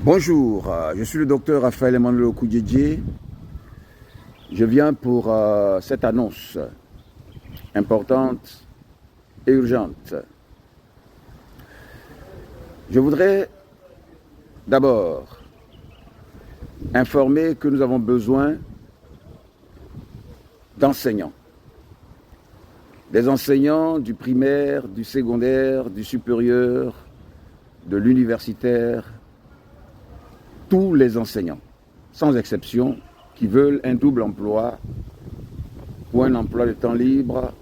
Bonjour, je suis le docteur Raphaël Emmanuel Okoudjedje. Je viens pour cette annonce importante et urgente. Je voudrais d'abord informer que nous avons besoin d'enseignants. Des enseignants du primaire, du secondaire, du supérieur, de l'universitaire, tous les enseignants, sans exception, qui veulent un double emploi ou un emploi de temps libre,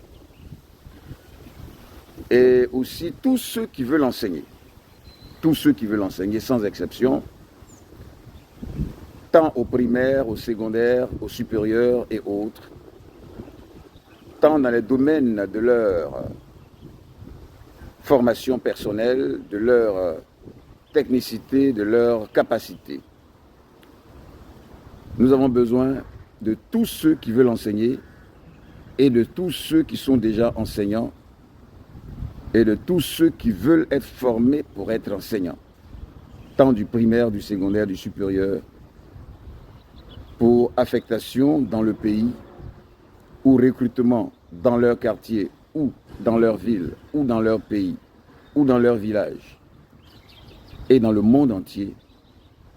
et aussi tous ceux qui veulent enseigner. Tous ceux qui veulent enseigner, sans exception, tant au primaire, au secondaire, au supérieur et autres, tant dans les domaines de leur formation personnelle, de leur technicité, de leur capacité. Nous avons besoin de tous ceux qui veulent enseigner et de tous ceux qui sont déjà enseignants et de tous ceux qui veulent être formés pour être enseignants, tant du primaire, du secondaire, du supérieur, pour affectation dans le pays ou recrutement dans leur quartier ou dans leur ville ou dans leur pays ou dans leur village et dans le monde entier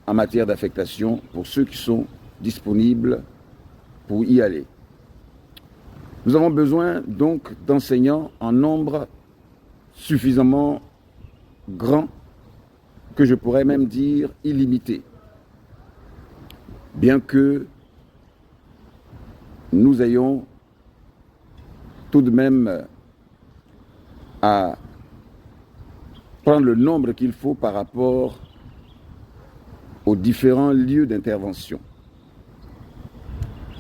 en matière d'affectation pour ceux qui sont disponibles pour y aller. Nous avons besoin donc d'enseignants en nombre suffisamment grand, que je pourrais même dire illimité, bien que nous ayons tout de même à prendre le nombre qu'il faut par rapport aux différents lieux d'intervention.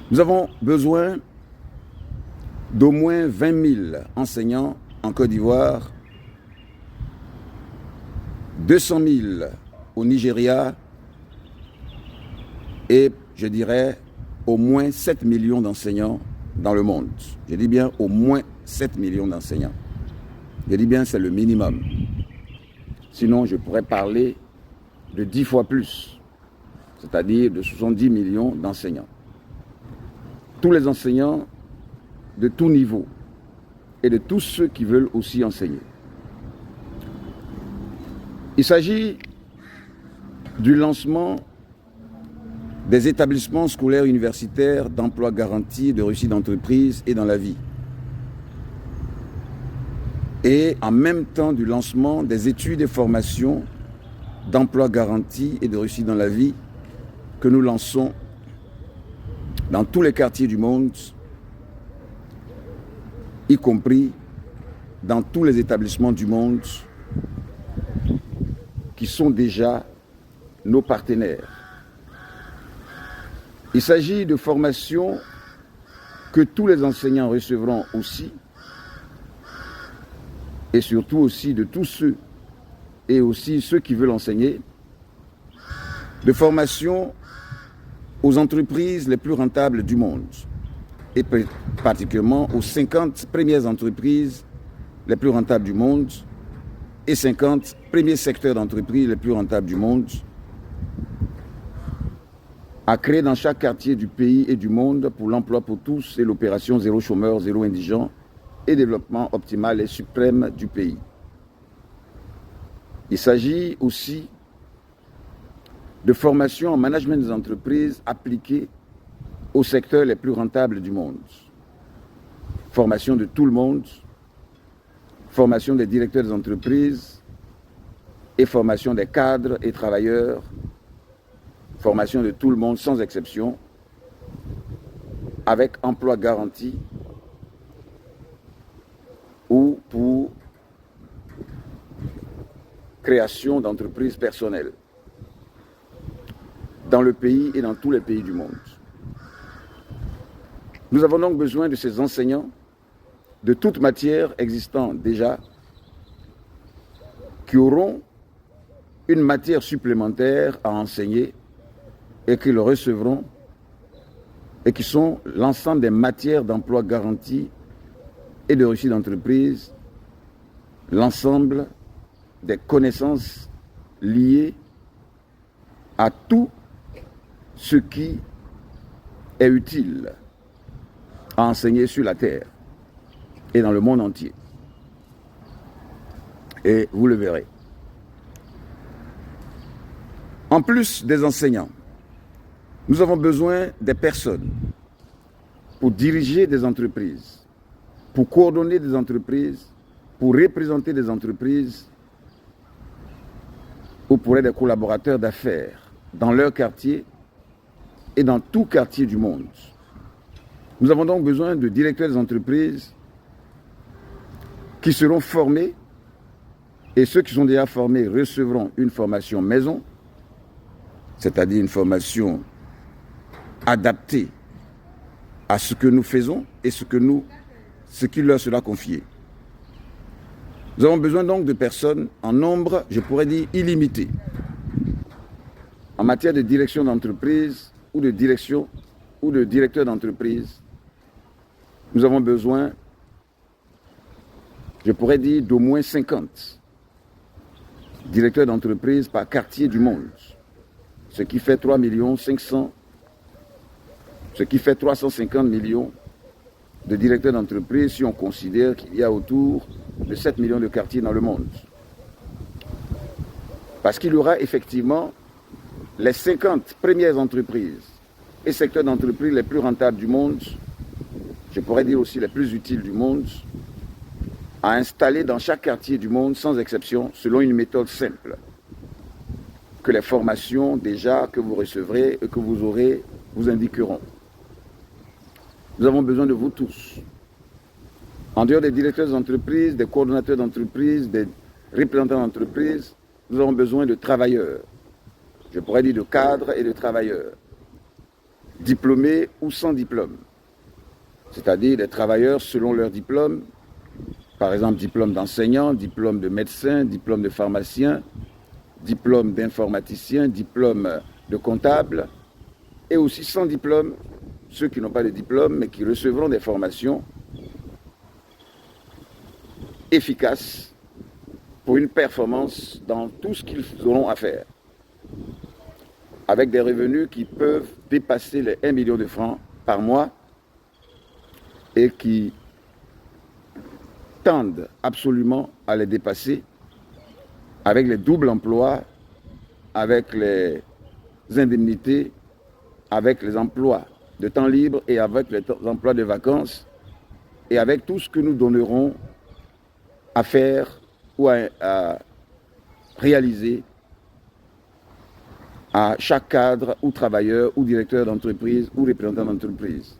Nous avons besoin d'au moins 20 000 enseignants en Côte d'Ivoire, 200 000 au Nigeria et, je dirais, au moins 7 millions d'enseignants dans le monde. Je dis bien au moins 7 millions d'enseignants. Je dis bien c'est le minimum. Sinon, je pourrais parler de 10 fois plus, c'est-à-dire de 70 millions d'enseignants. Tous les enseignants de tout niveau et de tous ceux qui veulent aussi enseigner. Il s'agit du lancement des établissements scolaires universitaires d'emploi garanti, de réussite d'entreprise et dans la vie. Et en même temps du lancement des études et formations d'emploi garanti et de réussite dans la vie que nous lançons dans tous les quartiers du monde, y compris dans tous les établissements du monde qui sont déjà nos partenaires. Il s'agit de formations que tous les enseignants recevront aussi, et surtout aussi de tous ceux, et aussi ceux qui veulent enseigner, de formation aux entreprises les plus rentables du monde, et particulièrement aux 50 premières entreprises les plus rentables du monde, et 50 premiers secteurs d'entreprises les plus rentables du monde, à créer dans chaque quartier du pays et du monde pour l'emploi pour tous et l'opération zéro chômeur, zéro indigent et développement optimal et suprême du pays. Il s'agit aussi de formation en management des entreprises appliquées aux secteurs les plus rentables du monde. Formation de tout le monde, formation des directeurs des entreprises et formation des cadres et travailleurs, formation de tout le monde sans exception, avec emploi garanti ou pour création d'entreprises personnelles dans le pays et dans tous les pays du monde. Nous avons donc besoin de ces enseignants de toute matière existant déjà qui auront une matière supplémentaire à enseigner et qui le recevront et qui sont l'ensemble des matières d'emploi garanties et de réussite d'entreprise, l'ensemble des connaissances liées à tout ce qui est utile à enseigner sur la terre et dans le monde entier. Et vous le verrez. En plus des enseignants, nous avons besoin des personnes pour diriger des entreprises, pour coordonner des entreprises, pour représenter des entreprises ou pour être des collaborateurs d'affaires dans leur quartier et dans tout quartier du monde. Nous avons donc besoin de directeurs des entreprises qui seront formés, et ceux qui sont déjà formés recevront une formation maison, c'est-à-dire une formation adaptée à ce que nous faisons et ce qui leur sera confié. Nous avons besoin donc de personnes en nombre, je pourrais dire, illimité. En matière de direction d'entreprise ou de direction ou de directeur d'entreprise, nous avons besoin, je pourrais dire, d'au moins 50 directeurs d'entreprise par quartier du monde, ce qui fait 350 millions de directeurs d'entreprise si on considère qu'il y a autour de 7 millions de quartiers dans le monde. Parce qu'il y aura effectivement les 50 premières entreprises et secteurs d'entreprise les plus rentables du monde, je pourrais dire aussi les plus utiles du monde, à installer dans chaque quartier du monde, sans exception, selon une méthode simple, que les formations déjà que vous recevrez et que vous aurez vous indiqueront. Nous avons besoin de vous tous. En dehors des directeurs d'entreprise, des coordonnateurs d'entreprise, des représentants d'entreprise, nous avons besoin de travailleurs. Je pourrais dire de cadres et de travailleurs, diplômés ou sans diplôme. C'est-à-dire des travailleurs selon leur diplôme, par exemple diplôme d'enseignant, diplôme de médecin, diplôme de pharmacien, diplôme d'informaticien, diplôme de comptable, et aussi sans diplôme, ceux qui n'ont pas de diplôme mais qui recevront des formations efficaces pour une performance dans tout ce qu'ils auront à faire, avec des revenus qui peuvent dépasser les 1 million de francs par mois et qui tendent absolument à les dépasser avec les doubles emplois, avec les indemnités, avec les emplois de temps libre et avec les emplois de vacances et avec tout ce que nous donnerons à faire ou à réaliser à chaque cadre ou travailleur ou directeur d'entreprise ou représentant d'entreprise.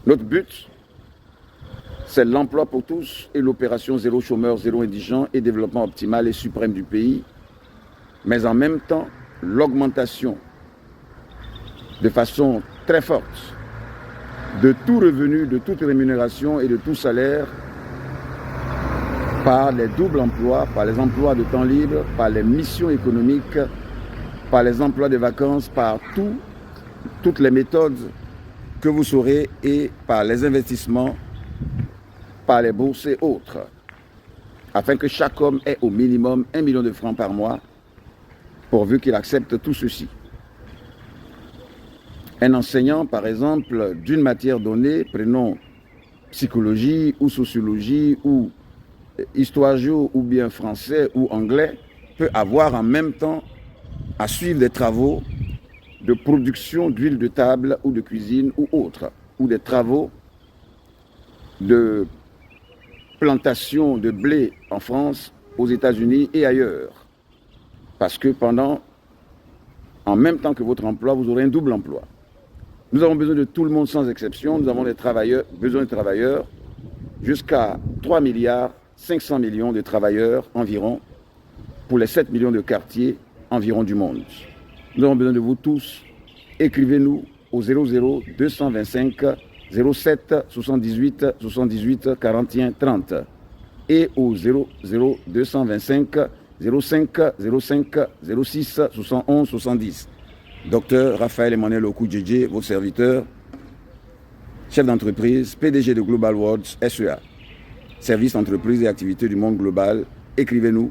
Notre but, c'est l'emploi pour tous et l'opération zéro chômeur, zéro indigent et développement optimal et suprême du pays, mais en même temps, l'augmentation de façon très forte de tout revenu, de toute rémunération et de tout salaire par les doubles emplois, par les emplois de temps libre, par les missions économiques, par les emplois de vacances, par toutes les méthodes que vous saurez et par les investissements, par les bourses et autres, afin que chaque homme ait au minimum 1 million de francs par mois, pourvu qu'il accepte tout ceci. Un enseignant, par exemple, d'une matière donnée, prenons psychologie ou sociologie ou histoire géo ou bien français ou anglais, peut avoir en même temps à suivre des travaux de production d'huile de table ou de cuisine ou autres, ou des travaux de plantation de blé en France, aux États-Unis et ailleurs. Parce que en même temps que votre emploi, vous aurez un double emploi. Nous avons besoin de tout le monde sans exception. Nous avons besoin de travailleurs, jusqu'à 3 milliards 500 millions de travailleurs environ, pour les 7 millions de quartiers environ du monde. Nous avons besoin de vous tous. Écrivez-nous au 00 225 07 78 78 41 30 et au 00 225 05 05 06 71 70. Docteur Raphaël Emmanuel Okoudjedje, votre serviteur, chef d'entreprise, PDG de Global Worlds SEA, service entreprise et activités du monde global. Écrivez-nous.